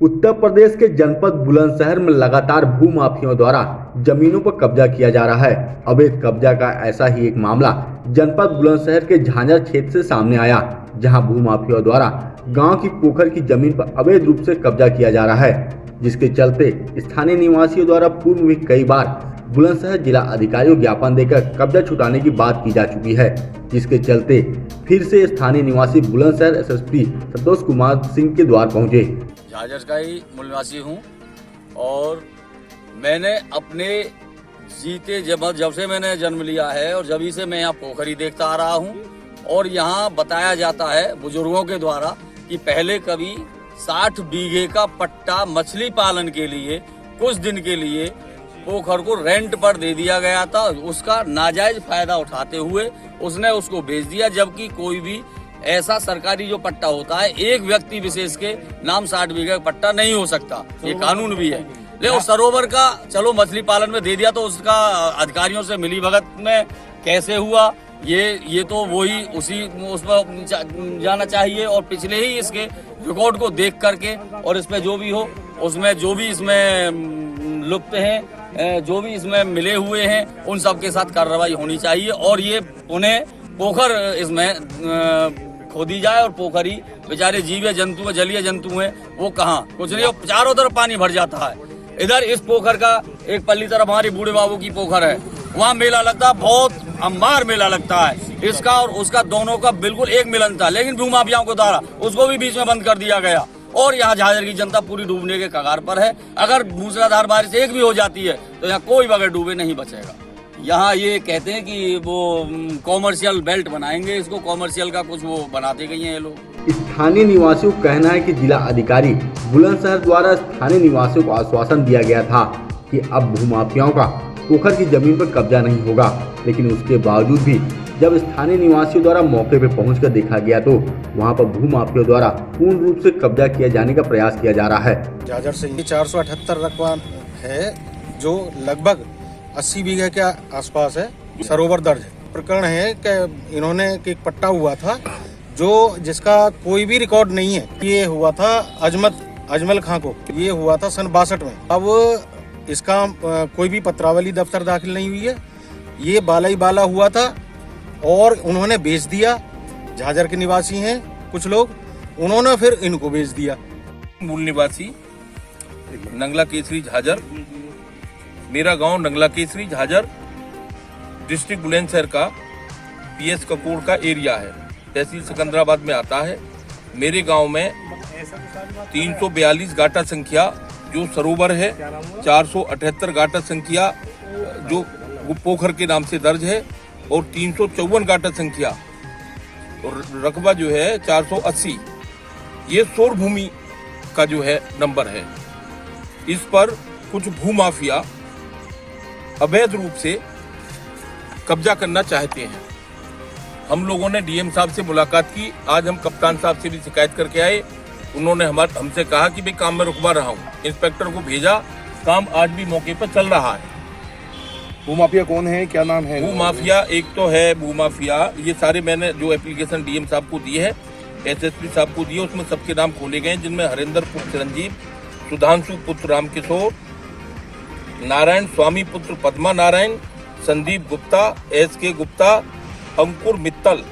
उत्तर प्रदेश के जनपद बुलंदशहर में लगातार भूमाफियाओं द्वारा जमीनों पर कब्जा किया जा रहा है। अवैध कब्जा का ऐसा ही एक मामला जनपद बुलंदशहर के झांझर क्षेत्र से सामने आया, जहां भूमाफियाओं द्वारा गांव की पोखर की जमीन पर अवैध रूप से कब्जा किया जा रहा है, जिसके चलते स्थानीय निवासियों द्वारा पूर्व में कई बार बुलंदशहर जिला अधिकारियों ज्ञापन देकर कब्जा छुटाने की बात की जा चुकी है, जिसके चलते फिर से स्थानीय निवासी बुलंदशहर एसएसपी संतोष कुमार सिंह के द्वार पहुंचे। झाझर का ही मूल निवासी हूँ और मैंने अपने जीते जब से मैंने जन्म लिया है और जब से मैं यहाँ पोखरी देखता आ रहा हूँ। और यहाँ बताया जाता है बुजुर्गों के द्वारा कि पहले कभी 60 बीघे का पट्टा मछली पालन के लिए कुछ दिन के लिए पोखर को रेंट पर दे दिया गया था। उसका नाजायज फायदा उठाते हुए उसने उसको बेच दिया, जबकि कोई भी ऐसा सरकारी जो पट्टा होता है एक व्यक्ति विशेष के नाम 60 बीघे का पट्टा नहीं हो सकता, ये कानून भी है। लेकिन सरोवर का चलो मछली पालन में दे दिया तो उसका अधिकारियों से मिली भगत में कैसे हुआ ये तो वही उसमें जाना चाहिए। और पिछले ही इसके रिकॉर्ड को देख करके और इसमें जो भी हो उसमें जो भी इसमें लुप्त हैं, जो भी इसमें मिले हुए हैं, उन सब के साथ कार्रवाई होनी चाहिए। और ये उन्हें पोखर इसमें खोदी जाए और पोखरी बेचारे जीव जंतु है, जलीय जंतु हैं, वो कहाँ कुछ नहीं, चारों तरफ पानी भर जाता है। इधर इस पोखर का एक पल्ली तरफ हमारी बूढ़े बाबू की पोखर है, वहाँ मेला लगता है, बहुत अंबार मेला लगता है। इसका और उसका दोनों का बिल्कुल एक मिलन था, लेकिन भूमाफियाओं के द्वारा उसको भी बीच में बंद कर दिया गया और यहाँ झाझर की जनता पूरी डूबने के कगार पर है। अगर मूसलाधार बारिश एक भी हो जाती है तो यहाँ कोई बगैर डूबे नहीं बचेगा। यहाँ ये कहते हैं कि वो कॉमर्शियल बेल्ट बनाएंगे, इसको कॉमर्शियल का कुछ वो बनाते गए हैं ये लोग। स्थानीय निवासियों का कहना है कि जिला अधिकारी बुलंदशहर द्वारा स्थानीय निवासियों को आश्वासन दिया गया था कि अब भूमाफियाओं का पोखर की जमीन पर कब्जा नहीं होगा, लेकिन उसके बावजूद भी जब स्थानीय निवासियों द्वारा मौके पर पहुंचकर देखा गया तो वहां पर भूमाफियाओं द्वारा पूर्ण रूप से कब्जा किया जाने का प्रयास किया जा रहा है। झाझर से 478 रकबा है जो लगभग 80 बीघे के आसपास है, सरोवर दर्ज है। प्रकरण है कि इन्होंने एक पट्टा हुआ था जो जिसका कोई भी रिकॉर्ड नहीं है। ये हुआ था अजमल खां को, ये हुआ था सन 62 में। अब इसका कोई भी पत्रावली दफ्तर दाखिल नहीं हुई है, ये बाला ही बाला हुआ था और उन्होंने बेच दिया। झाझर के निवासी हैं कुछ लोग, उन्होंने फिर इनको बेच दिया। मूल निवासी नंगला केसरी झाझर, मेरा गांव नंगला केसरी झाझर डिस्ट्रिक्ट बुलंदशहर का पीएस कपूर का एरिया है, तहसील सिकंदराबाद में आता है। मेरे गांव में 342 गाटा संख्या जो सरोवर है, 478 गाटा संख्या जो पोखर के नाम से दर्ज है और 354 गाटा संख्या और रकबा जो है 480, ये शोर भूमि का जो है नंबर है। इस पर कुछ भूमाफिया अवैध रूप से कब्जा करना चाहते हैं। हम लोगों ने डीएम साहब से मुलाकात की, आज हम कप्तान साहब से भी शिकायत करके आए। उन्होंने हमसे कहा कि भाई काम में रुकवा रहा हूँ, इंस्पेक्टर को भेजा, काम आज भी मौके पर चल रहा है। भूमाफिया कौन है, क्या नाम है? भूमाफिया एक तो है भूमाफिया, ये सारे मैंने जो एप्लीकेशन डीएम साहब को दी है, एसएसपी साहब को दी है, उसमें सबके नाम खोले गए, जिनमें हरिंदर पुत्र चिरंजीव, सुधांशु पुत्र रामकिशोर, नारायण स्वामी पुत्र पद्मा नारायण, संदीप गुप्ता, एसके गुप्ता, अंकुर मित्तल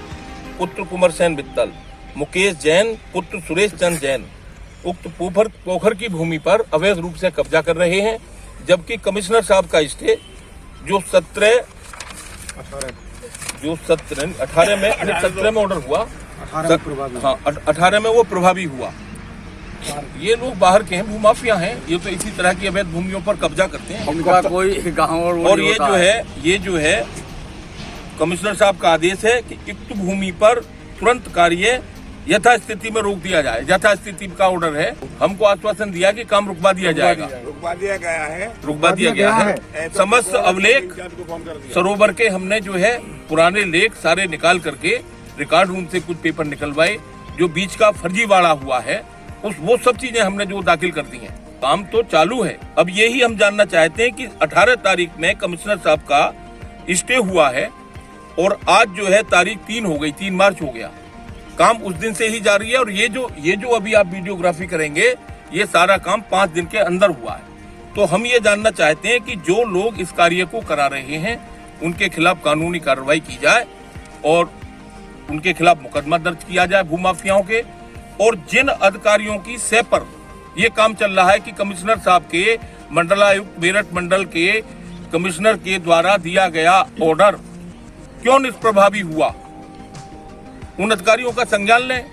पुत्र कुंवर सेन मित्तल, मुकेश जैन पुत्र सुरेश चंद जैन उक्त पोखर की भूमि पर अवैध रूप से कब्जा कर रहे हैं। जबकि कमिश्नर साहब का स्टे जो 18 में ऑर्डर हुआ, 18 में वो प्रभावी हुआ। ये लोग बाहर के हैं, भूमाफिया हैं, ये तो इसी तरह की अवैध भूमियों पर कब्जा करते हैं। इनका कोई गाँव और ये जो है कमिश्नर साहब का आदेश है कि उक्त भूमि पर तुरंत कार्य यथास्थिति में रोक दिया जाए। यथास्थिति का ऑर्डर है, हमको आश्वासन दिया कि काम रुकवा दिया जाएगा, रुकवा दिया गया है। समस्त अवलेख सरोवर के हमने जो है पुराने लेख सारे निकाल करके रिकॉर्ड रूम से कुछ पेपर निकलवाए, जो बीच का फर्जीवाड़ा हुआ है वो सब चीजें हमने जो दाखिल कर दी हैं। काम तो चालू है। अब यही हम जानना चाहते हैं कि 18 तारीख में कमिश्नर साहब का स्टे हुआ है और आज जो है तारीख 3 हो गई, 3 मार्च हो गया, काम उस दिन से ही जारी है। और ये जो अभी आप वीडियोग्राफी करेंगे, ये सारा काम 5 दिन के अंदर हुआ है। तो हम ये जानना चाहते हैं कि जो लोग इस कार्य को करा रहे हैं उनके खिलाफ कानूनी कार्रवाई की जाए और उनके खिलाफ मुकदमा दर्ज किया जाए भूमाफियाओं के। और जिन अधिकारियों की सह पर ये काम चल रहा है कि कमिश्नर साहब के मंडलायुक्त मेरठ मंडल के कमिश्नर के द्वारा दिया गया ऑर्डर क्यों निष्प्रभावी हुआ, उन अधिकारियों का संज्ञान लें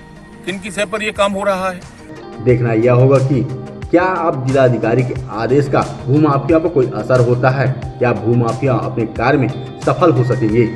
जिनकी सह पर यह काम हो रहा है। देखना यह होगा कि क्या अब जिलाधिकारी के आदेश का भूमाफिया पर कोई असर होता है या भूमाफिया अपने कार्य में सफल हो सकेंगे।